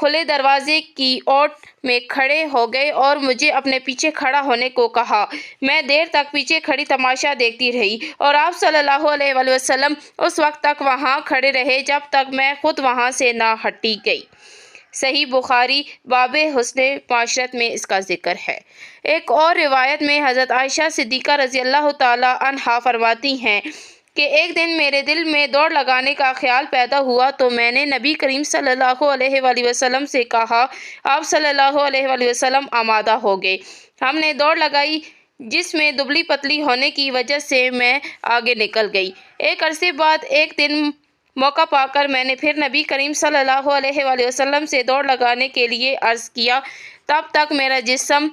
کھلے دروازے کی اوٹ میں کھڑے ہو گئے اور مجھے اپنے پیچھے کھڑا ہونے کو کہا۔ میں دیر تک پیچھے کھڑی تماشا دیکھتی رہی اور آپ صلی اللہ علیہ وآلہ وسلم اس وقت تک وہاں کھڑے رہے جب تک میں خود وہاں سے نہ ہٹی گئی۔ صحیح بخاری باب حسن معاشرت میں اس کا ذکر ہے۔ ایک اور روایت میں حضرت عائشہ صدیقہ رضی اللہ تعالیٰ عنہا فرماتی ہیں کہ ایک دن میرے دل میں دوڑ لگانے کا خیال پیدا ہوا تو میں نے نبی کریم صلی اللہ علیہ وآلہ وسلم سے کہا۔ آپ صلی اللہ علیہ وآلہ وسلم آمادہ ہو گئے۔ ہم نے دوڑ لگائی جس میں دبلی پتلی ہونے کی وجہ سے میں آگے نکل گئی۔ ایک عرصے بعد ایک دن موقع پا کر میں نے پھر نبی کریم صلی اللہ علیہ وآلہ وسلم سے دوڑ لگانے کے لیے عرض کیا۔ تب تک میرا جسم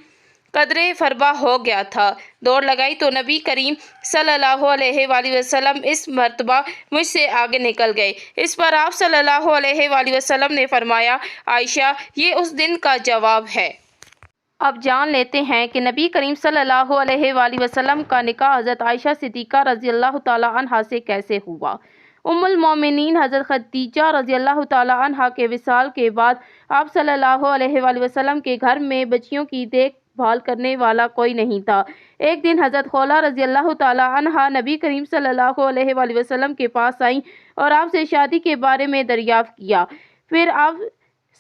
قدرے فربہ ہو گیا تھا۔ دوڑ لگائی تو نبی کریم صلی اللہ علیہ وآلہ وسلم اس مرتبہ مجھ سے آگے نکل گئے۔ اس پر آپ صلی اللہ علیہ وآلہ وسلم نے فرمایا، عائشہ یہ اس دن کا جواب ہے۔ اب جان لیتے ہیں کہ نبی کریم صلی اللہ علیہ وآلہ وسلم کا نکاح حضرت عائشہ صدیقہ رضی اللہ تعالیٰ عنہا سے کیسے ہوا۔ ام المومنین حضرت خدیجہ رضی اللہ تعالیٰ عنہا کے وصال کے بعد آپ صلی اللہ علیہ وآلہ وسلم کے گھر میں بچیوں کی دیکھ بھال کرنے والا کوئی نہیں تھا۔ ایک دن حضرت خولہ رضی اللہ تعالیٰ عنہا نبی کریم صلی اللہ علیہ وآلہ وسلم کے پاس آئیں اور آپ سے شادی کے بارے میں دریافت کیا۔ پھر آپ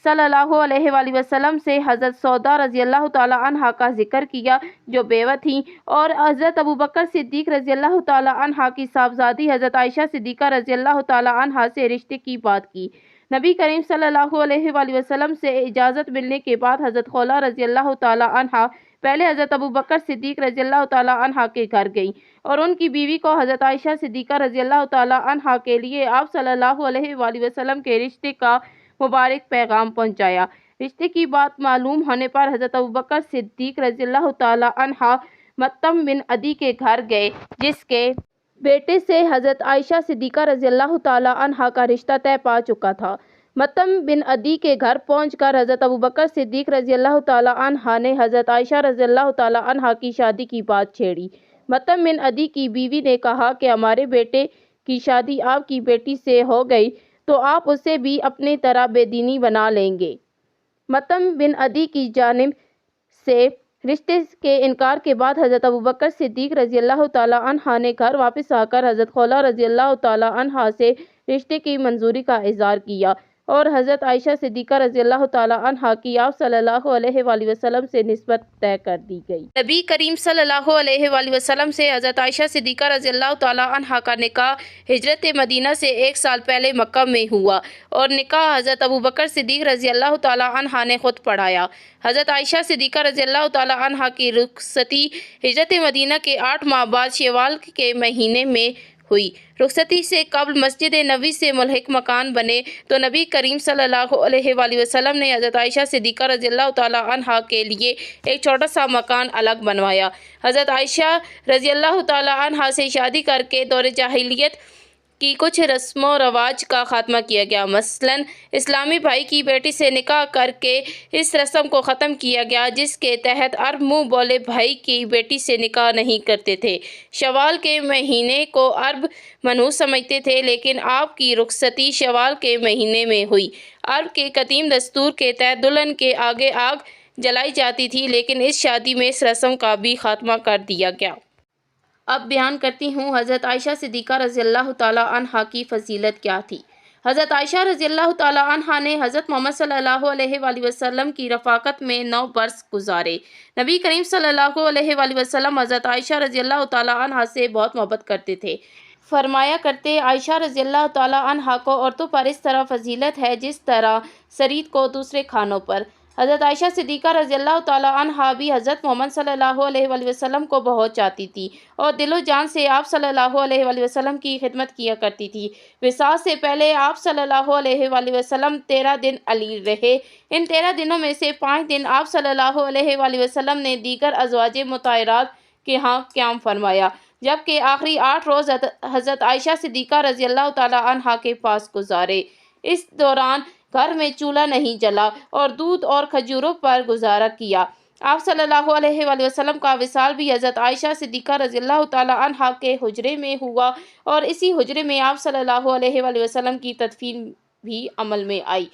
صلی اللہ علیہ وآلہ وسلم سے حضرت سودا رضی اللہ تعالیٰ عنہا کا ذکر کیا جو بیوہ تھیں، اور حضرت ابوبکر صدیق رضی اللہ تعالیٰ عنہا کی صاحبزادی حضرت عائشہ صدیقہ رضی اللہ تعالیٰ عنہا سے رشتے کی بات کی۔ نبی کریم صلی اللہ علیہ وآلہ وسلم سے اجازت ملنے کے بعد حضرت خولہ رضی اللہ تعالیٰ عنہا پہلے حضرت ابوبکر صدیق رضی اللہ تعالیٰ عنہا کے گھر گئیں اور ان کی بیوی کو حضرت عائشہ صدیقہ رضی اللہ تعالیٰ عنہا کے لیے آپ صلی اللہ علیہ وآلہ وسلم کے رشتے کا مبارک پیغام پہنچایا۔ رشتے کی بات معلوم ہونے پر حضرت ابوبکر صدیق رضی اللہ تعالیٰ عنہ مطعم بن عدی کے گھر گئے جس کے بیٹے سے حضرت عائشہ صدیقہ رضی اللہ تعالیٰ عنہا کا رشتہ طے پا چکا تھا۔ مطعم بن عدی کے گھر پہنچ کر حضرت ابوبکر صدیق رضی اللہ تعالیٰ عنہ نے حضرت عائشہ رضی اللہ تعالیٰ عنہا کی شادی کی بات چھیڑی۔ مطعم بن عدی کی بیوی نے کہا کہ ہمارے بیٹے کی شادی آپ کی بیٹی سے ہو گئی تو آپ اسے بھی اپنی طرح بے دینی بنا لیں گے۔ مطعم بن عدی کی جانب سے رشتے کے انکار کے بعد حضرت ابوبکر صدیق رضی اللہ تعالیٰ عنہ نے گھر واپس آ کر حضرت خولہ رضی اللہ تعالیٰ عنہا سے رشتے کی منظوری کا اظہار کیا اور حضرت عائشہ صدیقہ رضی اللہ تعالیٰ عنہا کی آپ صلی اللہ علیہ وآلہ وسلم سے نسبت طے کر دی گئی۔ نبی کریم صلی اللہ علیہ وآلہ وسلم سے حضرت عائشہ صدیقہ رضی اللہ تعالیٰ عنہا کا نکاح ہجرت مدینہ سے 1 سال پہلے مکہ میں ہوا اور نکاح حضرت ابوبکر صدیق رضی اللہ تعالیٰ عنہا نے خود پڑھایا۔ حضرت عائشہ صدیقہ رضی اللہ تعالیٰ عنہا کی رخصتی ہجرت مدینہ کے 8 ماہ بعد شوال کے مہینے میں ہوئی۔ رخصتی سے قبل مسجد نبوی سے ملحق مکان بنے تو نبی کریم صلی اللہ علیہ وآلہ وسلم نے حضرت عائشہ صدیقہ رضی اللہ تعالیٰ عنہا کے لیے ایک چھوٹا سا مکان الگ بنوایا۔ حضرت عائشہ رضی اللہ تعالیٰ عنہا سے شادی کر کے دور جاہلیت کی کچھ رسم و رواج کا خاتمہ کیا گیا، مثلاً اسلامی بھائی کی بیٹی سے نکاح کر کے اس رسم کو ختم کیا گیا جس کے تحت عرب منہ بولے بھائی کی بیٹی سے نکاح نہیں کرتے تھے۔ شوال کے مہینے کو عرب منحوس سمجھتے تھے لیکن آپ کی رخصتی شوال کے مہینے میں ہوئی۔ عرب کے قدیم دستور کے تحت دلہن کے آگے آگ جلائی جاتی تھی لیکن اس شادی میں اس رسم کا بھی خاتمہ کر دیا گیا۔ اب بیان کرتی ہوں حضرت عائشہ صدیقہ رضی اللہ تعالیٰ عنہا کی فضیلت کیا تھی۔ حضرت عائشہ رضی اللہ تعالیٰ عنہا نے حضرت محمد صلی اللہ علیہ وآلہ وسلم کی رفاقت میں 9 برس گزارے۔ نبی کریم صلی اللہ علیہ وآلہ وسلم حضرت عائشہ رضی اللہ تعالیٰ عنہا سے بہت محبت کرتے تھے۔ فرمایا کرتے، عائشہ رضی اللہ تعالیٰ عنہا کو عورتوں پر اس طرح فضیلت ہے جس طرح ثرید کو دوسرے کھانوں پر۔ حضرت عائشہ صدیقہ رضی اللہ تعالیٰ عنہا بھی حضرت محمد صلی اللہ علیہ وآلہ وسلم کو بہت چاہتی تھی اور دل و جان سے آپ صلی اللہ علیہ وآلہ وسلم کی خدمت کیا کرتی تھی۔ وصال سے پہلے آپ صلی اللہ علیہ وآلہ وسلم 13 دن علیل رہے۔ ان 13 دنوں میں سے 5 دن آپ صلی اللہ علیہ وآلہ وسلم نے دیگر ازواج مطہرات کے ہاں قیام فرمایا، جبکہ آخری 8 روز حضرت عائشہ صدیقہ رضی اللہ تعالیٰ عنہا کے پاس گزارے۔ اس دوران گھر میں چولہا نہیں جلا اور دودھ اور کھجوروں پر گزارا کیا۔ آپ صلی اللہ علیہ وآلہ وسلم کا وصال بھی حضرت عائشہ صدیقہ رضی اللہ تعالیٰ عنہا کے حجرے میں ہوا اور اسی حجرے میں آپ صلی اللہ علیہ وآلہ وسلم کی تدفین بھی عمل میں آئی۔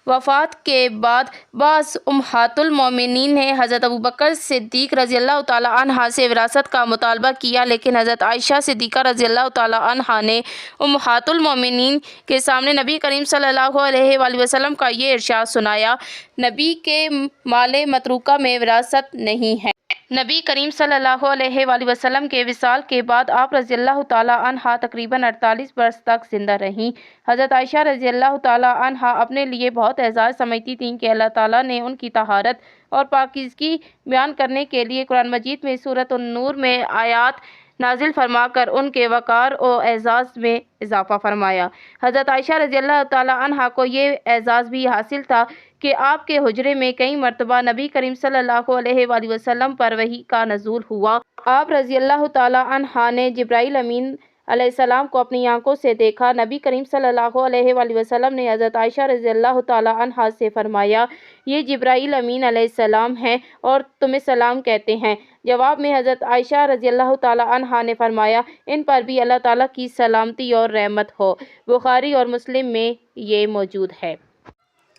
وفات کے بعد بعض امہات المومنین نے حضرت ابوبکر صدیق رضی اللہ تعالیٰ عنہ سے وراثت کا مطالبہ کیا، لیکن حضرت عائشہ صدیقہ رضی اللہ تعالیٰ عنہ نے امہات المومنین کے سامنے نبی کریم صلی اللہ علیہ وآلہ وسلم کا یہ ارشاد سنایا: نبی کے مال متروکہ میں وراثت نہیں ہے۔ نبی کریم صلی اللہ علیہ وآلہ وسلم کے وصال کے بعد آپ رضی اللہ تعالیٰ عنہ تقریباً 48 برس تک زندہ رہیں۔ حضرت عائشہ رضی اللہ تعالیٰ عنہ اپنے لیے بہت اعزاز سمجھتی تھیں کہ اللہ تعالیٰ نے ان کی طہارت اور پاکیزگی بیان کرنے کے لیے قرآن مجید میں سورۃ النور میں آیات نازل فرما کر ان کے وقار و اعزاز میں اضافہ فرمایا۔ حضرت عائشہ رضی اللہ تعالیٰ عنہ کو یہ اعزاز بھی حاصل تھا کہ آپ کے حجرے میں کئی مرتبہ نبی کریم صلی اللہ علیہ وآلہ وسلم پر وحی کا نزول ہوا۔ آپ رضی اللہ تعالیٰ عنہ نے جبرائیل امین علیہ السلام کو اپنی آنکھوں سے دیکھا۔ نبی کریم صلی اللہ علیہ وآلہ وسلم نے حضرت عائشہ رضی اللہ تعالیٰ عنہ سے فرمایا: یہ جبرائیل امین علیہ السلام ہیں اور تمہیں سلام کہتے ہیں۔ جواب میں حضرت عائشہ رضی اللہ تعالیٰ عنہ نے فرمایا: ان پر بھی اللہ تعالیٰ کی سلامتی اور رحمت ہو۔ بخاری اور مسلم میں یہ موجود ہے۔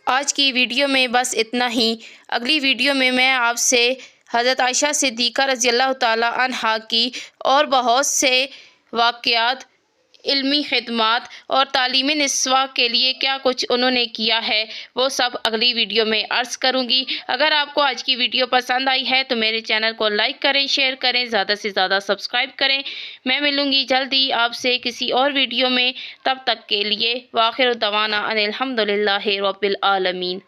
آج کی ویڈیو میں بس اتنا ہی۔ اگلی ویڈیو میں آپ سے حضرت عائشہ صدیقہ رضی اللہ تعالیٰ عنہ کی اور بہت سے واقعات، علمی خدمات اور تعلیم نسواں کے لیے کیا کچھ انہوں نے کیا ہے، وہ سب اگلی ویڈیو میں عرض کروں گی۔ اگر آپ کو آج کی ویڈیو پسند آئی ہے تو میرے چینل کو لائک کریں، شیئر کریں، زیادہ سے زیادہ سبسکرائب کریں۔ میں ملوں گی جلدی آپ سے کسی اور ویڈیو میں، تب تک کے لیے وآخر دعوانا ان الحمدللہ رب العالمین۔